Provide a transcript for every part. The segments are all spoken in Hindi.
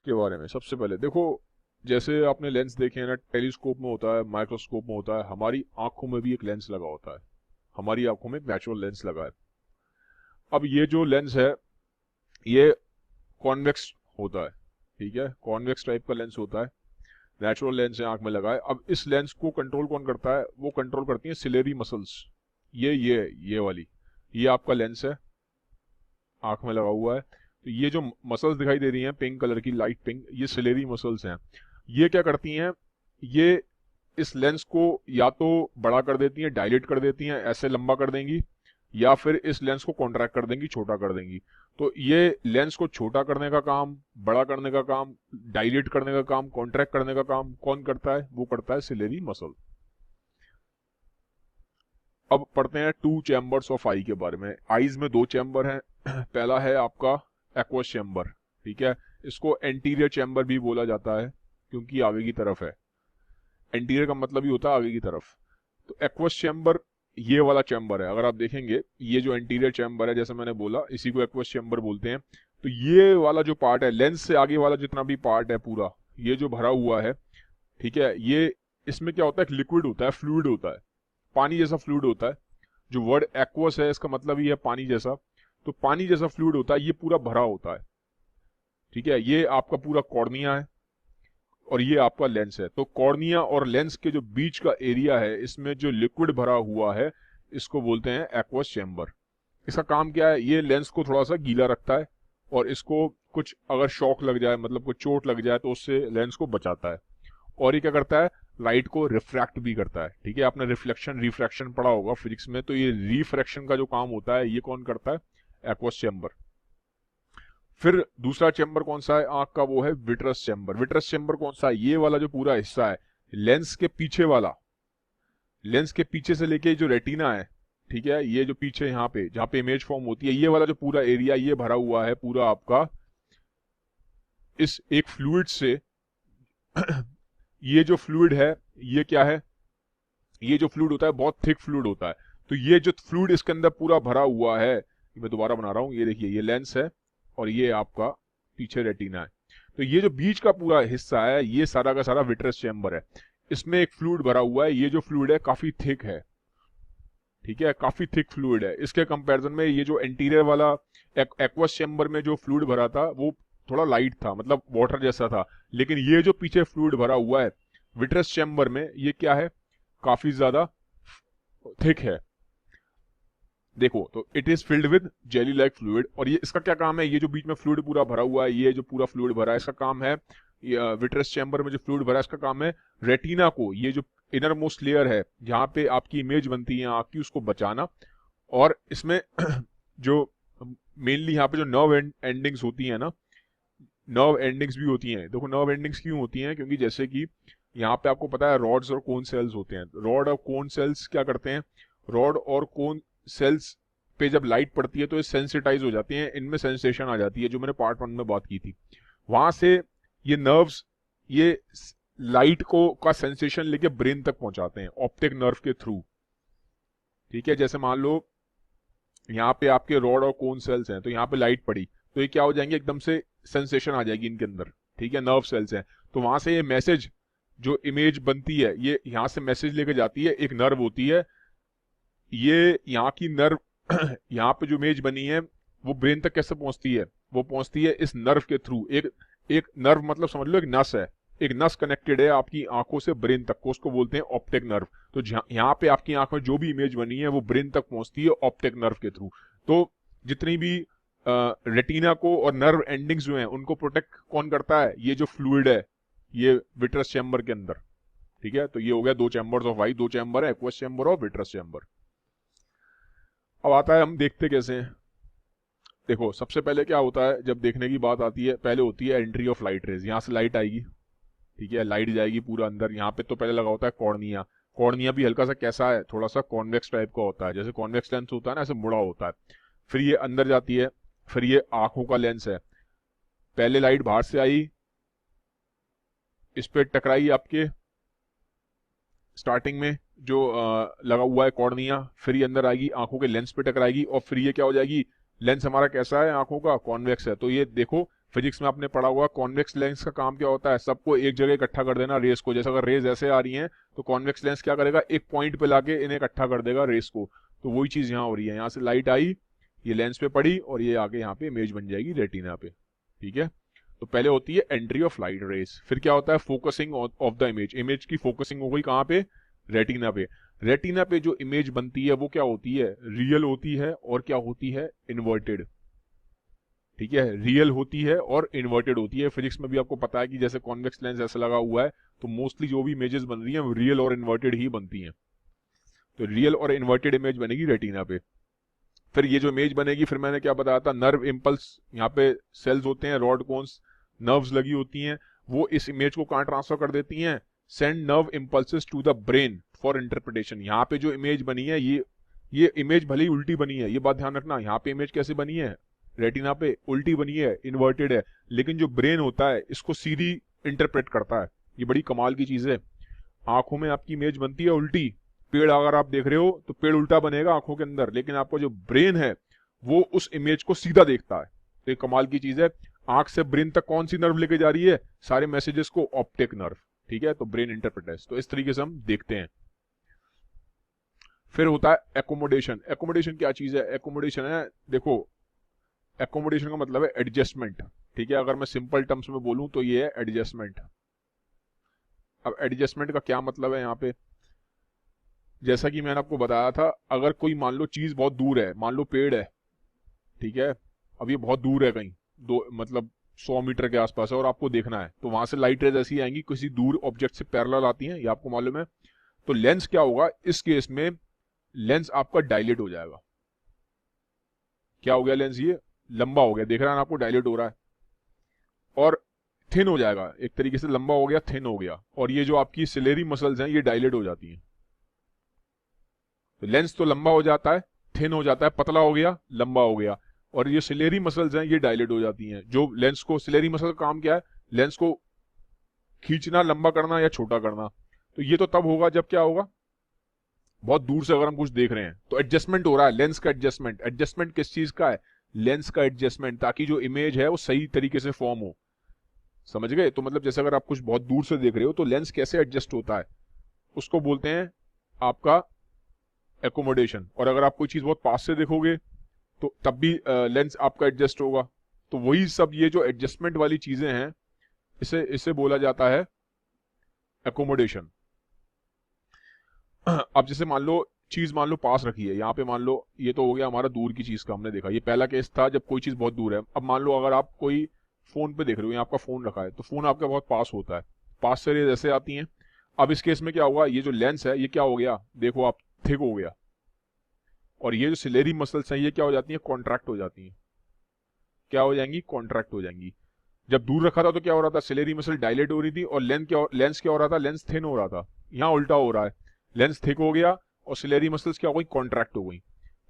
के बारे में सबसे पहले देखो, जैसे आपने लेंस देखे हैं ना, टेलीस्कोप में होता है, माइक्रोस्कोप में होता है, हमारी आंखों में भी एक लेंस लगा होता है। हमारी आंखों में एक नेचुरल लेंस लगा है। अब ये जो लेंस है ये कॉन्वेक्स होता है, ठीक है, कॉन्वेक्स टाइप का लेंस होता है, नेचुरल लेंस है, आंख में लगा है। अब इस लेंस को कंट्रोल कौन करता है? वो कंट्रोल करती है सिलेरी मसल्स। ये वाली, ये आपका लेंस है, आंख में लगा हुआ है। तो ये जो मसल्स दिखाई दे रही हैं पिंक कलर की, लाइट पिंक, ये सिलेरी मसल्स हैं। ये क्या करती हैं? ये इस लेंस को या तो बड़ा कर देती हैं, डायलेट कर देती हैं, ऐसे लंबा कर देंगी, या फिर इस लेंस को कॉन्ट्रैक्ट कर देंगी, छोटा कर देंगी। तो ये लेंस को छोटा करने का काम, बड़ा करने का काम, डायलेट करने का काम, कॉन्ट्रैक्ट करने का काम कौन करता है? वो करता है सिलेरी मसल। अब पढ़ते हैं टू चैम्बर्स ऑफ आई के बारे में। आईज में दो चैम्बर हैं। पहला है आपका एक्वस चैम्बर, ठीक है, इसको एंटीरियर चैम्बर भी बोला जाता है क्योंकि आगे की तरफ है। एंटीरियर का मतलब ही होता है आगे की तरफ। तो एक्वस चैम्बर ये वाला चैम्बर है। अगर आप देखेंगे ये जो एंटीरियर चैम्बर है, जैसे मैंने बोला, इसी को एक्वस चैम्बर बोलते हैं। तो ये वाला जो पार्ट है, लेंस से आगे वाला जितना भी पार्ट है पूरा, ये जो भरा हुआ है, ठीक है, ये इसमें क्या होता है? लिक्विड होता है, फ्लूइड होता है, पानी जैसा फ्लूइड होता है। जो वर्ड एक्वस है इसका मतलब ही है पानी जैसा। तो पानी जैसा फ्लूइड होता है, ये पूरा भरा होता है, ठीक है। ये आपका पूरा कॉर्निया है और ये आपका लेंस है। तो कॉर्निया और लेंस के जो बीच का एरिया है, इसमें जो लिक्विड भरा हुआ है, इसको बोलते हैं एक्वस चैम्बर। इसका काम क्या है? ये लेंस को थोड़ा सा गीला रखता है और इसको कुछ अगर शॉक लग जाए, मतलब कोई चोट लग जाए, तो उससे लेंस को बचाता है। और ये क्या करता है? लाइट को रिफ्रैक्ट भी करता है, ठीक है। आपने रिफ्लेक्शन रिफ्रैक्शन पढ़ा होगा फिजिक्स में। तो ये रिफ्रैक्शन का जो काम होता है, ये कौन करता है? Aqueous chamber. फिर दूसरा चैम्बर कौन सा है आंख का? वो है विट्रस चैम्बर। विट्रस चैम्बर कौन सा है? ये वाला जो पूरा हिस्सा है लेंस के पीछे वाला, लेंस के पीछे से लेके जो रेटिना है, ठीक है, ये जो पीछे यहाँ पे जहां पे इमेज फॉर्म होती है, ये वाला जो पूरा एरिया ये भरा हुआ है पूरा आपका इस एक फ्लूइड से। ये जो फ्लूइड है, ये क्या है? ये जो फ्लूइड होता है बहुत थिक फ्लूइड होता है। तो ये जो फ्लूइड इसके अंदर पूरा भरा हुआ है, मैं दोबारा बना रहा हूं, ये देखिए, ये लेंस है और ये आपका पीछे रेटिना है। तो ये जो बीच का पूरा हिस्सा है, ये सारा का सारा विट्रस चैम्बर है। इसमें एक फ्लूइड भरा हुआ है। ये जो फ्लूइड है काफी थिक है, ठीक है, काफी थिक फ्लूइड है। इसके कंपैरिजन में ये जो एंटीरियर वाला एक्वस चैम्बर में जो फ्लूइड भरा था, वो थोड़ा लाइट था, मतलब वाटर जैसा था। लेकिन ये जो पीछे फ्लूइड भरा हुआ है विट्रस चैम्बर में, ये क्या है? काफी ज्यादा थिक है। देखो, तो it is filled with jelly like fluid. और ये इसका क्या काम है? ये जो बीच में फ्लूइड पूरा भरा हुआ है, ये जो पूरा फ्लूइड भरा है, इसका काम है, विट्रस चैम्बर में जो फ्लूइड भरा है, इसका काम है रेटिना को, ये जो इनर मोस्ट लेयर है जहां पे आपकी इमेज बनती है आंख की, उसको बचाना। और इसमें जो मेनली यहाँ पे जो नर्व एंडिंग्स होती है ना, नर्व एंडिंग्स भी होती हैं। देखो, नर्व एंडिंग्स क्यों होती हैं? क्योंकि जैसे कि यहाँ पे आपको पता है रॉड्स और कोन सेल्स होते हैं। रॉड और कोन सेल्स क्या करते हैं? रॉड और कोन सेल्स पे जब लाइट पड़ती है तो ये सेंसिटाइज हो जाती हैं, इनमें सेंसेशन आ जाती है, जो मैंने पार्ट 1 में बात की थी। वहां से ये नर्व्स ये लाइट को का सेंसेशन लेके ब्रेन तक पहुंचाते हैं ऑप्टिक नर्व के थ्रू, ठीक है। जैसे मान लो यहाँ पे आपके रॉड और कोन सेल्स हैं, तो यहाँ पे लाइट पड़ी तो ये क्या हो जाएंगे? एकदम से सेंसेशन आ जाएगी इनके अंदर, ठीक है, नर्व सेल्स हैं। तो वहां से ये मैसेज, जो इमेज बनती है, ये यहाँ से मैसेज लेके जाती है, एक नर्व होती है, ये यहाँ की नर्व यहाँ पे जो इमेज बनी है वो ब्रेन तक कैसे पहुंचती है? वो पहुंचती है इस नर्व के थ्रू। एक नर्व मतलब समझ लो एक नस है, एक नस कनेक्टेड है आपकी आंखों से ब्रेन तक को, उसको बोलते हैं ऑप्टिक नर्व। तो यहाँ पे आपकी आंख में जो भी इमेज बनी है वो ब्रेन तक पहुंचती है ऑप्टिक नर्व के थ्रू। तो जितनी भी रेटिना को और नर्व एंडिंग्स जो हैं उनको प्रोटेक्ट कौन करता है? ये जो फ्लूइड है, ये विट्रस चैम्बर के अंदर, ठीक है। तो ये हो गया दो चैम्बर्स ऑफ आई, दो चैम्बर है, एक्वस चैम्बर और विट्रस चैम्बर। अब आता है हम देखते कैसे हैं। देखो, सबसे पहले क्या होता है जब देखने की बात आती है? पहले होती है एंट्री ऑफ लाइट रेज। यहाँ से लाइट आएगी, ठीक है, लाइट जाएगी पूरा अंदर। यहाँ पे तो पहले लगा होता है कॉर्निया। कॉर्निया भी हल्का सा कैसा है? थोड़ा सा कॉन्वेक्स टाइप का होता है, जैसे कॉन्वेक्स लेंस होता है ना, ऐसे मुड़ा होता है। फिर ये अंदर जाती है, फिर ये आंखों का लेंस है। पहले लाइट बाहर से आई, इस पे टकराई आपके स्टार्टिंग में जो लगा हुआ है कॉर्निया, फिर ये अंदर आएगी आंखों के लेंस पे टकराएगी, और फिर ये क्या हो जाएगी? लेंस हमारा कैसा है आंखों का? कॉन्वेक्स है। तो ये देखो फिजिक्स में आपने पढ़ा हुआ कॉन्वेक्स लेंस का काम क्या होता है, सबको एक जगह इकट्ठा कर देना रेस को। जैसे अगर रेस ऐसे आ रही हैं तो कॉन्वेक्स लेंस क्या करेगा, एक पॉइंट पे लाके इन्हें इकट्ठा कर देगा रेस को। तो वही चीज यहाँ हो रही है, यहाँ से लाइट आई, ये लेंस पे पड़ी और ये आगे यहाँ पे इमेज बन जाएगी रेटिना पे। ठीक है, तो पहले होती है एंट्री ऑफ लाइट रेस, फिर क्या होता है focusing of the image, image की फोकसिंग हो गई कहाँ पे, रेटिना पे। रेटिना पे जो इमेज बनती है वो क्या होती है, रियल होती है और क्या होती है, इन्वर्टेड। ठीक है, रियल होती है और इन्वर्टेड होती है। फिजिक्स में भी आपको पता है कि जैसे कॉन्वेक्स लेंस ऐसा लगा हुआ है तो मोस्टली जो भी इमेजेस बन रही हैं वो रियल और इन्वर्टेड ही बनती हैं। तो रियल और इन्वर्टेड इमेज बनेगी रेटिना पे। फिर ये जो इमेज बनेगी, फिर मैंने क्या बताया था, नर्व इम्पल्स, यहाँ पे सेल्स होते हैं रॉड कोन्स, नर्व्स लगी होती हैं, वो इस इमेज को कहाँ ट्रांसफर कर देती हैं, send nerve impulses to the brain for interpretation. यहाँ पे जो इमेज बनी है ये इमेज भले ही उल्टी बनी है, ये बात ध्यान रखना। यहाँ पे इमेज कैसे बनी है, रेटिना पे उल्टी बनी है, इन्वर्टेड है, लेकिन जो ब्रेन होता है इसको सीधी इंटरप्रेट करता है। ये बड़ी कमाल की चीज है। आंखों में आपकी इमेज बनती है उल्टी, पेड़ अगर आप देख रहे हो तो पेड़ उल्टा बनेगा आंखों के अंदर, लेकिन आपका जो ब्रेन है वो उस इमेज को सीधा देखता है। तो ये कमाल की चीज है। आंख से ब्रेन तक कौन सी नर्व लेके जा रही है, सारे मैसेजेस को, ऑप्टिक नर्व। ठीक है, तो ब्रेन इंटरप्रेटर्स, तो इस तरीके से हम देखते हैं। फिर होता है एकोमोडेशन। एकोमोडेशन क्या चीज है, एकोमोडेशन है, देखो एकोमोडेशन का मतलब है एडजस्टमेंट। ठीक है, अगर मैं सिंपल टर्म्स में बोलूं तो ये है एडजस्टमेंट। अब एडजस्टमेंट का क्या मतलब है यहाँ पे, जैसा कि मैंने आपको बताया था, अगर कोई मान लो चीज बहुत दूर है, मान लो पेड़ है, ठीक है, अब ये बहुत दूर है कहीं, दो मतलब 100 मीटर के आसपास है और आपको देखना है, तो वहां से लाइट रेज ऐसी आएंगी, किसी दूर ऑब्जेक्ट से पैरेलल आती हैं, ये आपको मालूम है। तो लेंस क्या होगा इस केस में, लेंस आपका डायलेट हो जाएगा। क्या हो गया, लेंस ये लंबा हो गया, देख रहे हैं आपको डायलेट हो रहा है, और थिन हो जाएगा, एक तरीके से लंबा हो गया, थिन हो गया, और ये जो आपकी सिलेरी मसल्स हैं ये डायलेट हो जाती हैं। तो लेंस तो लंबा हो जाता है, थिन हो जाता है, पतला हो गया, लंबा हो गया, और ये सिलेरी मसल्स हैं ये डायलेट हो जाती हैं। जो लेंस को, सिलेरी मसल का काम क्या है, लेंस को खींचना, लंबा करना या छोटा करना। तो ये तो तब होगा जब क्या होगा, बहुत दूर से अगर हम कुछ देख रहे हैं तो एडजस्टमेंट हो रहा है, लेंस का एडजस्टमेंट। एडजस्टमेंट किस चीज का है, लेंस का एडजस्टमेंट, ताकि जो इमेज है वो सही तरीके से फॉर्म हो। समझ गए, तो मतलब जैसे अगर आप कुछ बहुत दूर से देख रहे हो तो लेंस कैसे एडजस्ट होता है, उसको बोलते हैं आपका एकोमोडेशन। और अगर आप कोई चीज बहुत पास से देखोगे तो तब भी लेंस आपका एडजस्ट होगा। तो वही सब ये जो एडजस्टमेंट वाली चीजें हैं, इसे इसे बोला जाता है एकोमोडेशन। अब जैसे मान लो चीज मान लो पास रखी है, यहाँ पे मान लो ये तो हो गया हमारा दूर की चीज का, हमने देखा, ये पहला केस था जब कोई चीज बहुत दूर है। अब मान लो अगर आप कोई फोन पे देख रहे हो, यहाँ आपका फोन रखा है, तो फोन आपका बहुत पास होता है, पास से रेज ऐसे आती हैं। अब इस केस में क्या होगा, ये जो लेंस है ये क्या हो गया, देखो आप, थिक हो गया, और ये जो सिलेरी मसल्स हैं ये क्या हो जाती हैं, कॉन्ट्रैक्ट हो जाती हैं। क्या हो जाएंगी, कॉन्ट्रैक्ट हो जाएंगी। जब दूर रखा था तो क्या हो रहा था, सिलेरी मसल डायलेट हो रही थी, और लेंस क्या हो रहा था, लेंस थिन हो रहा था। यहाँ उल्टा हो रहा है, लेंस थिक हो गया और सिलेरी मसल्स क्या हो गई, कॉन्ट्रैक्ट हो गई,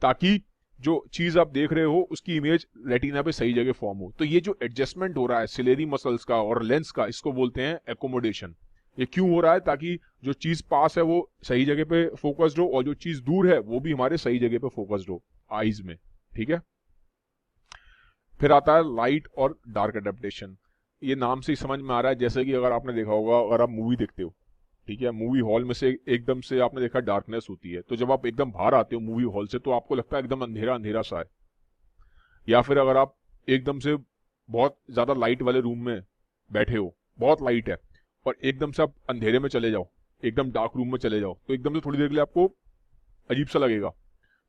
ताकि जो चीज आप देख रहे हो उसकी इमेज रेटिना पे सही जगह फॉर्म हो। तो ये जो एडजस्टमेंट हो रहा है सिलेरी मसल्स का और लेंस का, इसको बोलते हैं एकोमोडेशन। ये क्यों हो रहा है, ताकि जो चीज पास है वो सही जगह पे फोकस्ड हो, और जो चीज दूर है वो भी हमारे सही जगह पे फोकस्ड हो, आईज में। ठीक है, फिर आता है लाइट और डार्क एडेप्टेशन। ये नाम से ही समझ में आ रहा है, जैसे कि अगर आपने देखा होगा, अगर आप मूवी देखते हो, ठीक है, मूवी हॉल में से एकदम से आपने देखा डार्कनेस होती है, तो जब आप एकदम बाहर आते हो मूवी हॉल से तो आपको लगता है एकदम अंधेरा अंधेरा सा है। या फिर अगर आप एकदम से बहुत ज्यादा लाइट वाले रूम में बैठे हो, बहुत लाइट है, और एकदम से आप अंधेरे में चले जाओ, एकदम डार्क रूम में चले जाओ, तो एकदम से थोड़ी देर के लिए आपको अजीब सा लगेगा।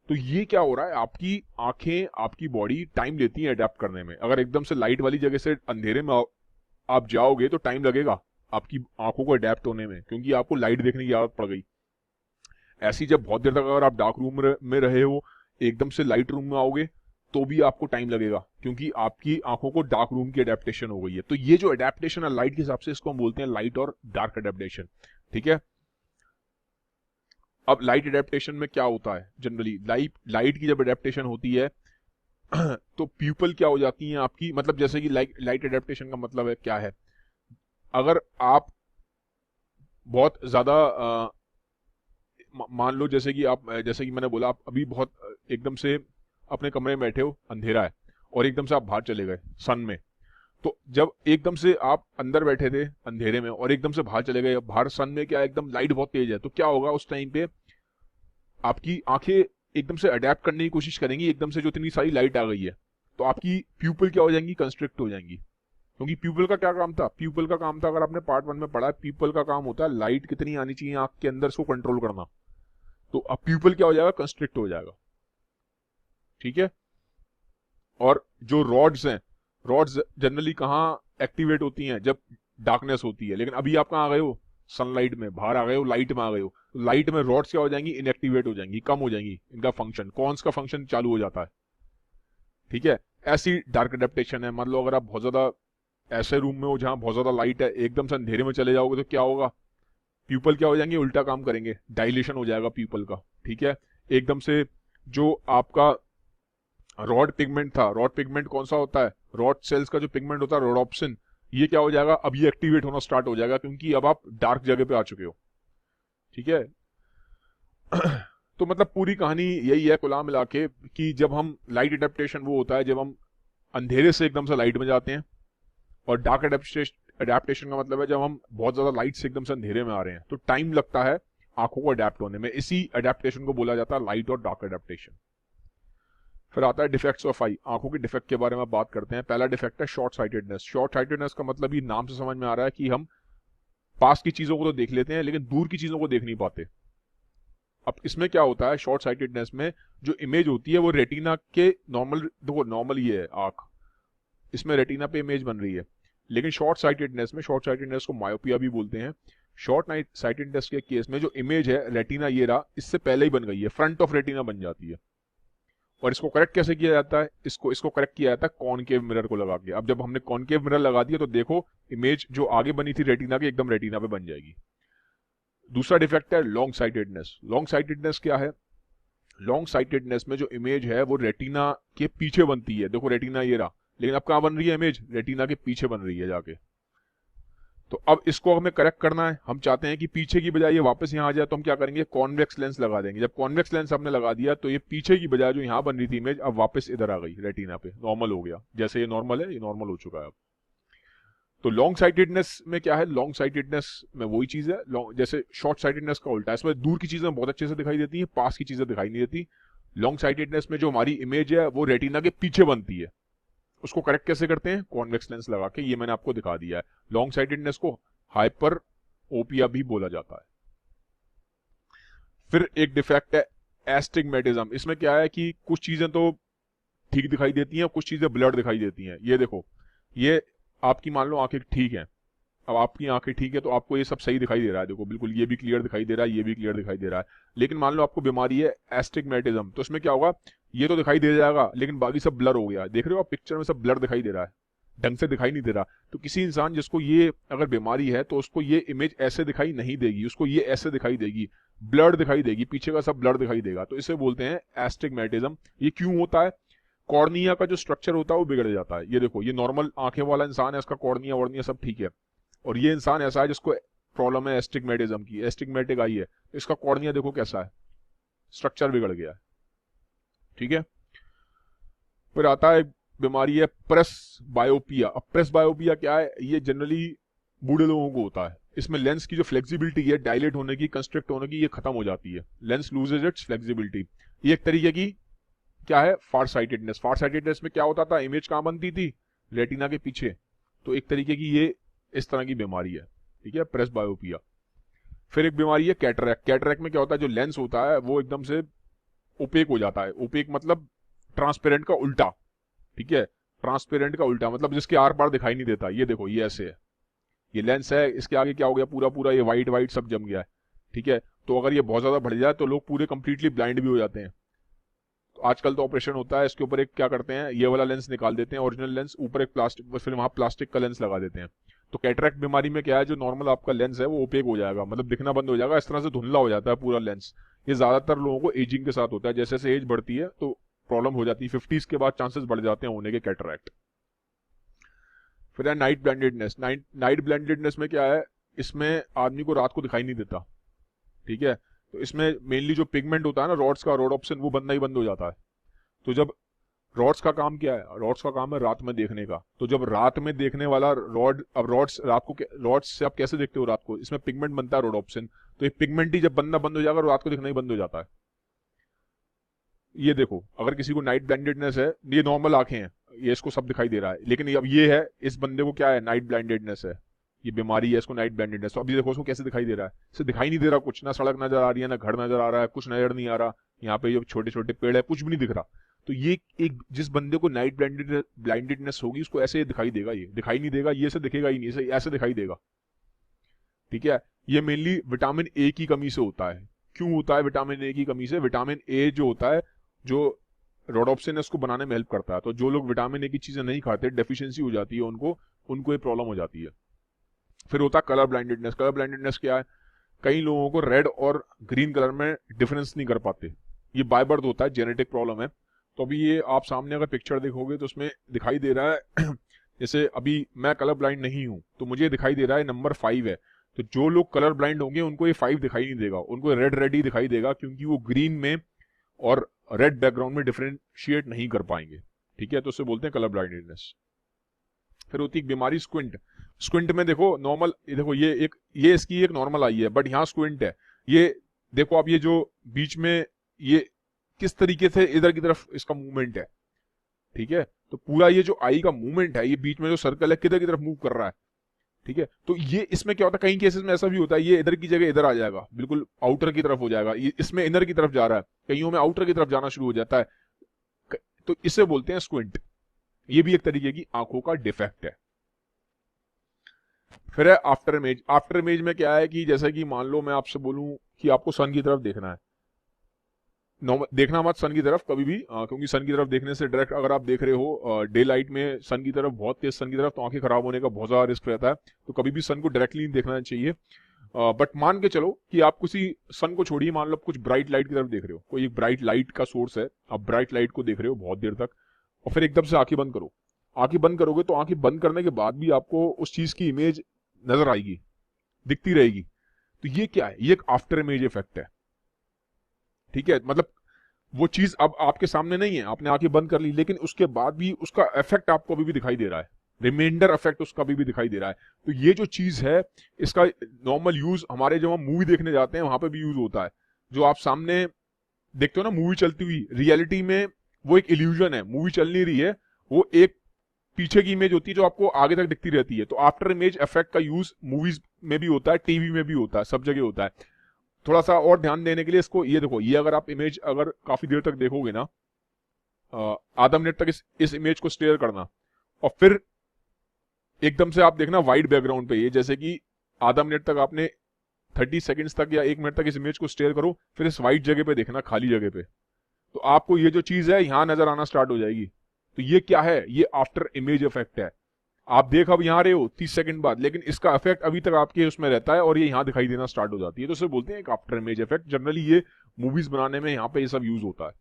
तो ये क्या हो रहा है, आपकी आंखें, आपकी बॉडी टाइम लेती है अडेप्ट करने में। अगर एकदम से लाइट वाली जगह से अंधेरे में आप जाओगे तो टाइम लगेगा आपकी आंखों को अडेप्ट होने में, क्योंकि आपको लाइट देखने की आदत पड़ गई। ऐसी जब बहुत देर तक अगर आप डार्क रूम में रहे हो, एकदम से लाइट रूम में आओगे तो भी आपको टाइम लगेगा, क्योंकि आपकी आंखों को डार्क रूम की अडेप्टेशन हो गई है। तो ये जो अडेप्टेशन है लाइट के हिसाब से, इसको हम बोलते हैं लाइट और डार्क अडेप्टेशन। ठीक है, अब लाइट अडेप्टेशन में क्या होता है, जनरली लाइट की जब अडेप्टेशन होती है तो प्यूपल क्या हो जाती हैं आपकी, मतलब जैसे कि लाइट अडेप्टेशन का मतलब है क्या है, अगर आप बहुत ज्यादा मान लो जैसे कि मैंने बोला, आप अभी बहुत एकदम से अपने कमरे में बैठे हो, अंधेरा है, और एकदम से आप बाहर चले गए सन में, तो जब एकदम से आप अंदर बैठे थे अंधेरे में और एकदम से बाहर चले गए, बाहर सन में क्या एकदम लाइट बहुत तेज है, तो क्या होगा उस टाइम पे आपकी आंखें एकदम से अडेप्ट करने की कोशिश करेंगी, एकदम से जो इतनी सारी लाइट आ गई है, तो आपकी प्यूपिल क्या हो जाएंगी, कंस्ट्रिक्ट हो जाएंगी। क्योंकि प्यूपिल का क्या काम था, प्यूपिल का काम था, अगर आपने पार्ट 1 में पढ़ा है, प्यूपिल का काम होता है लाइट कितनी आनी चाहिए आंख के अंदर, इसको कंट्रोल करना। तो अब प्यूपिल क्या हो जाएगा, कंस्ट्रिक्ट हो जाएगा। ठीक है। और जो रॉड्स हैं, रॉड्स जनरली कहाँ एक्टिवेट होती हैं, जब डार्कनेस होती है। लेकिन अभी आप कहाँ आ गए हो, सनलाइट में, बाहर आ गए हो, लाइट में आ गए हो। लाइट में रॉड्स क्या हो जाएंगी, इनएक्टिवेट हो जाएंगी, कम हो जाएंगी, इनका फंक्शन, कॉन्स का फंक्शन चालू हो जाता है। ठीक है। ऐसी डार्क एडेप्टेशन है। मान लो अगर आप बहुत ज्यादा ऐसे रूम में हो जहां बहुत ज्यादा लाइट है, एकदम से अंधेरे में चले जाओगे तो क्या होगा, प्यूपल क्या हो जाएंगे, उल्टा काम करेंगे, डायलेशन हो जाएगा प्यूपल का। ठीक है। एकदम से जो आपका रॉड पिगमेंट था, रॉड पिगमेंट कौन सा होता है, रॉड सेल्स का जो पिगमेंट होता है रोडोप्सिन, ये क्या हो जाएगा, अब ये एक्टिवेट होना स्टार्ट हो जाएगा, क्योंकि अब आप डार्क जगह पे आ चुके हो। ठीक है। तो मतलब पूरी कहानी यही है कुल मिला के, कि जब हम लाइट एडेप्टेशन वो होता है जब हम अंधेरे से एकदम से लाइट में जाते हैं, और डार्क एडेप्टेशन का मतलब है जब हम बहुत ज्यादा लाइट से एकदम से अंधेरे में आ रहे हैं, तो टाइम लगता है आंखों को अडेप्ट होने में। इसी एडेप्टेशन को बोला जाता है लाइट और डार्क एडेप्टेशन। फिर आता है डिफेक्ट्स ऑफ आई, आंखों के डिफेक्ट के बारे में बात करते हैं। पहला डिफेक्ट है शॉर्ट साइटेडनेस। शॉर्ट साइटेडनेस का मतलब ये नाम से समझ में आ रहा है कि हम पास की चीजों को तो देख लेते हैं लेकिन दूर की चीजों को देख नहीं पाते। अब इसमें क्या होता है, शॉर्ट साइटेडनेस में जो इमेज होती है वो रेटिना के नॉर्मल, देखो नॉर्मल ये है आंख, इसमें रेटिना पे इमेज बन रही है, लेकिन शॉर्ट साइटेडनेस में, शॉर्ट साइटेडनेस को मायोपिया भी बोलते हैं, शॉर्ट साइटेडनेस के केस में जो इमेज है रेटिना ये रहा, इससे पहले ही बन गई है, फ्रंट ऑफ रेटिना बन जाती है। और इसको करेक्ट कैसे किया जाता है, इसको करेक्ट किया जाता है कॉनकेव मिरर को लगा के। अब जब हमने कॉनकेव मिरर लगा दिया तो देखो इमेज जो आगे बनी थी रेटिना की एकदम रेटिना पे बन जाएगी। दूसरा डिफेक्ट है लॉन्ग साइटेडनेस। लॉन्ग साइटेडनेस क्या है, लॉन्ग साइटेडनेस में जो इमेज है वो रेटिना के पीछे बनती है। देखो रेटिना ये रहा, लेकिन अब कहां बन रही है इमेज, रेटिना के पीछे बन रही है जाके। तो अब इसको हमें करेक्ट करना है, हम चाहते हैं कि पीछे की बजाय ये वापस यहाँ आ जाए, तो हम क्या करेंगे, कॉन्वेक्स लेंस लगा देंगे। जब कॉन्वेक्स लेंस हमने लगा दिया तो ये पीछे की बजाय जो यहाँ बन रही थी इमेज अब वापस इधर आ गई रेटिना पे, नॉर्मल हो गया। जैसे ये नॉर्मल है, ये नॉर्मल हो चुका है अब। तो लॉन्ग साइटेडनेस में क्या है, लॉन्ग साइटेडनेस में वही चीज है जैसे शॉर्ट साइटेडनेस का उल्टा है, इसमें दूर की चीजें बहुत अच्छे से दिखाई देती हैं, पास की चीजें दिखाई नहीं देती। लॉन्ग साइटेडनेस में जो हमारी इमेज है वो रेटिना के पीछे बनती है, उसको करेक्ट कैसे करते हैं, कॉन्वेक्स लेंस लगा के, ये मैंने आपको दिखा दिया है। लॉन्ग साइटेडनेस को हाइपर ओपिया भी बोला जाता है। फिर एक डिफेक्ट है एस्टिग्मेटिज्म। इसमें क्या है कि कुछ चीजें तो ठीक दिखाई देती हैं, कुछ चीजें ब्लर दिखाई देती हैं। ये देखो, ये आपकी मान लो आंखें ठीक हैं, अब आपकी आंखें ठीक है तो आपको ये सब सही दिखाई दे रहा है, देखो बिल्कुल ये भी क्लियर दिखाई दे रहा है, ये भी क्लियर दिखाई दे रहा है। लेकिन मान लो आपको बीमारी है एस्टिग्मेटिज्म, तो इसमें क्या होगा, ये तो दिखाई दे जाएगा लेकिन बाकी सब ब्लर हो गया। देख रहे हो आप पिक्चर में सब ब्लर दिखाई दे रहा है, ढंग से दिखाई नहीं दे रहा। तो किसी इंसान जिसको ये अगर बीमारी है तो उसको ये इमेज ऐसे दिखाई नहीं देगी, उसको ये ऐसे दिखाई देगी, ब्लर दिखाई देगी, पीछे का सब ब्लर दिखाई देगा। तो इसे बोलते हैं एस्टिग्मेटिज्म। ये क्यों होता है, कॉर्निया का जो स्ट्रक्चर होता है वो बिगड़ जाता है। ये देखो, ये नॉर्मल आंखें वाला इंसान है, इसका कॉर्निया वॉर्निया सब ठीक है, और ये इंसान ऐसा है जिसको प्रॉब्लम है एस्टिग्मेटिज्म की, एस्टिग्मेटिक आई है, इसका कॉर्निया देखो कैसा है, स्ट्रक्चर बिगड़ गया है। ठीक है। फिर आता है बीमारी है प्रेस बायोपिया। अब प्रेस बायोपिया क्या है, ये जनरली बूढ़े लोगों को होता है। इसमें लेंस की जो फ्लेक्सिबिलिटी है, डायलेट होने की, कंस्ट्रिक्ट होने की, ये खत्म हो जाती है, लेंस लूजेज इट्स फ्लेक्सिबिलिटी। ये एक तरीके की क्या है, फार साइटेडनेस। फार साइटेडनेस में क्या होता था, इमेज कहां बनती थी, रेटिना के पीछे। तो एक तरीके की ये इस तरह की बीमारी है। ठीक है, प्रेस बायोपिया। फिर एक बीमारी है कैटरैक्ट। कैटरैक्ट में क्या होता है, जो लेंस होता है वो एकदम से ओपेक हो जाता है। ओपेक मतलब ट्रांसपेरेंट का उल्टा। ठीक है, ट्रांसपेरेंट का उल्टा मतलब जिसके आर पार दिखाई नहीं देता। ये देखो, ये ऐसे है, ये लेंस है, इसके आगे क्या हो गया, पूरा पूरा ये वाइट वाइट सब जम गया है। ठीक है, तो अगर ये बहुत ज्यादा बढ़ जाए तो लोग पूरे कंप्लीटली ब्लाइंड भी हो जाते हैं। तो आजकल तो ऑपरेशन होता है, इसके ऊपर एक क्या करते हैं, ये वाला लेंस निकाल देते हैं, ओरिजिनल लेंस, ऊपर एक प्लास्टिक, फिर वहां प्लास्टिक का लेंस लगा देते हैं। तो कैटरैक्ट बीमारी में क्या है, जो नॉर्मल आपका लेंस है वो ओपेक हो जाएगा, मतलब दिखना बंद हो जाएगा, इस तरह से धुंधला हो जाता है पूरा लेंस। ये ज्यादातर लोगों को एजिंग के साथ होता है, जैसे जैसे एज बढ़ती है तो प्रॉब्लम हो जाती है, 50s के बाद चांसेस बढ़ जाते हैं होने के कैटरैक्ट। फिर है नाइट ब्लाइंडेडनेस। नाइट ब्लाइंडेडनेस में क्या है, इसमें आदमी को रात को दिखाई नहीं देता। ठीक है, तो इसमें मेनली जो पिगमेंट होता है ना रॉड्स का, रोडोप्सिन, वो बनना ही बंद हो जाता है। तो जब रॉड्स का काम क्या है? रॉड्स का काम है रात में देखने का। तो जब रात में देखने वाला रॉड, अब रॉड्स रात को, रॉड्स से आप कैसे देखते हो रात को? इसमें पिगमेंट बनता है रोडोप्सिन, तो ये पिगमेंट ही जब बनना बंद हो जाएगा रात को दिखना ही बंद हो जाता है। ये देखो, अगर किसी को नाइट ब्लाइंडेडनेस है, ये नॉर्मल आंखें हैं, ये इसको सब दिखाई दे रहा है, लेकिन अब ये है, इस बंदे को क्या है? नाइट ब्लाइंडेडनेस है, ये बीमारी है, इसको नाइट ब्लाइंडेडनेस। तो अभी देखो उसको कैसे दिखाई दे रहा है, इसे दिखाई नहीं दे रहा कुछ, ना सड़क नजर आ रही है, ना घर नजर आ रहा है, कुछ नजर नहीं आ रहा, यहाँ पे जो छोटे छोटे पेड़ है कुछ भी नहीं दिख रहा। तो ये एक, जिस बंदे को नाइट ब्लाइंडेडनेस होगी उसको ऐसे दिखाई देगा, ये दिखाई नहीं देगा, ये से दिखेगा ही नहीं, इसे ऐसे दिखाई देगा। ठीक है, ये मेनली विटामिन ए की कमी से होता है। क्यों होता है विटामिन ए की कमी से? विटामिन ए जो होता है, जो रोडोप्सिन है, उसको बनाने में हेल्प करता है। तो जो लोग विटामिन ए की चीजें नहीं खाते, डेफिशिएंसी हो जाती है उनको ये प्रॉब्लम हो जाती है। फिर होता है कलर ब्लाइंडेडनेस। कलर ब्लाइंडेडनेस क्या है? कई लोगों को रेड और ग्रीन कलर में डिफरेंस नहीं कर पाते, ये बाय बर्थ होता है, जेनेटिक प्रॉब्लम है। तो अभी ये आप सामने अगर पिक्चर देखोगे तो उसमें दिखाई दे रहा है जैसे अभी मैं कलर ब्लाइंड नहीं हूं, तो मुझे दिखाई दे रहा है नंबर 5 है। तो जो लोग कलर ब्लाइंड होंगे उनको ये 5 दिखाई नहीं देगा, उनको रेड रेड ही दिखाई देगा, क्योंकि वो ग्रीन में और रेड बैकग्राउंड में डिफरेंशिएट नहीं कर पाएंगे। ठीक है, तो उसे बोलते हैं कलर ब्लाइंडनेस। फिर होती है बीमारी स्क्विंट। स्क्विंट में देखो नॉर्मल, देखो ये इसकी एक नॉर्मल आई है, बट यहाँ स्क्विंट है। ये देखो आप, ये जो बीच में ये किस तरीके से इधर की तरफ इसका मूवमेंट है। ठीक है, तो पूरा ये जो आई का मूवमेंट है, ये बीच में जो सर्कल है किधर की तरफ मूव कर रहा है। ठीक है, तो ये इसमें क्या होता है, कई केसेस में ऐसा भी होता है, ये इधर की जगह इधर आ जाएगा, बिल्कुल आउटर की तरफ हो जाएगा, ये इसमें इनर की तरफ जा रहा है, कईयों में आउटर की तरफ जाना शुरू हो जाता है। तो इसे बोलते हैं स्क्विंट। ये भी एक तरीके की आंखों का डिफेक्ट है। फिर है आफ्टर इमेज। आफ्टर इमेज में क्या है कि जैसे कि मान लो मैं आपसे बोलूं कि आपको सन की तरफ देखना है, देखना मत सन की तरफ कभी भी, क्योंकि सन की तरफ देखने से डायरेक्ट अगर आप देख रहे हो डे लाइट में सन की तरफ, बहुत तेज सन की तरफ, तो आंखें खराब होने का बहुत ज्यादा रिस्क रहता है। तो कभी भी सन को डायरेक्टली नहीं देखना चाहिए। बट मान के चलो कि आप किसी सन को छोड़िए, मान लो आप कुछ ब्राइट लाइट की तरफ देख रहे हो, कोई एक ब्राइट लाइट का सोर्स है, आप ब्राइट लाइट को देख रहे हो बहुत देर तक, और फिर एकदम से आंखें बंद करो। आंखें बंद करोगे तो आंखें बंद करने के बाद भी आपको उस चीज की इमेज नजर आएगी, दिखती रहेगी। तो ये क्या है? ये एक आफ्टर इमेज इफेक्ट है। ठीक है, मतलब वो चीज अब आपके सामने नहीं है, आपने आंखें बंद कर ली, लेकिन उसके बाद भी उसका इफेक्ट आपको अभी भी दिखाई दे रहा है, रिमाइंडर इफेक्ट उसका अभी भी दिखाई दे रहा है। तो ये जो चीज है, इसका नॉर्मल यूज हमारे जब हम मूवी देखने जाते हैं वहां पे भी यूज होता है। जो आप सामने देखते हो ना मूवी चलती हुई, रियलिटी में वो एक इल्यूजन है, मूवी चल नहीं रही है, वो एक पीछे की इमेज होती है जो आपको आगे तक दिखती रहती है। तो आफ्टर इमेज इफेक्ट का यूज मूवीज में भी होता है, टीवी में भी होता है, सब जगह होता है। थोड़ा सा और ध्यान देने के लिए इसको, ये देखो, ये अगर आप इमेज अगर काफी देर तक देखोगे ना, आधा मिनट तक इस इमेज को स्टेयर करना, और फिर एकदम से आप देखना वाइड बैकग्राउंड पे, ये जैसे कि आधा मिनट तक आपने 30 सेकंड्स तक या 1 मिनट तक इस इमेज को स्टेयर करो, फिर इस वाइड जगह पे देखना, खाली जगह पे, तो आपको ये जो चीज है यहां नजर आना स्टार्ट हो जाएगी। तो ये क्या है? ये आफ्टर इमेज इफेक्ट है। आप देख अब यहां रहे हो 30 सेकंड बाद, लेकिन इसका इफेक्ट अभी तक आपके उसमें रहता है और ये यहां दिखाई देना स्टार्ट हो जाती है। तो इसे बोलते हैं एक आफ्टर इमेज इफेक्ट। जनरली ये मूवीज बनाने में यहां पे ये सब यूज होता है।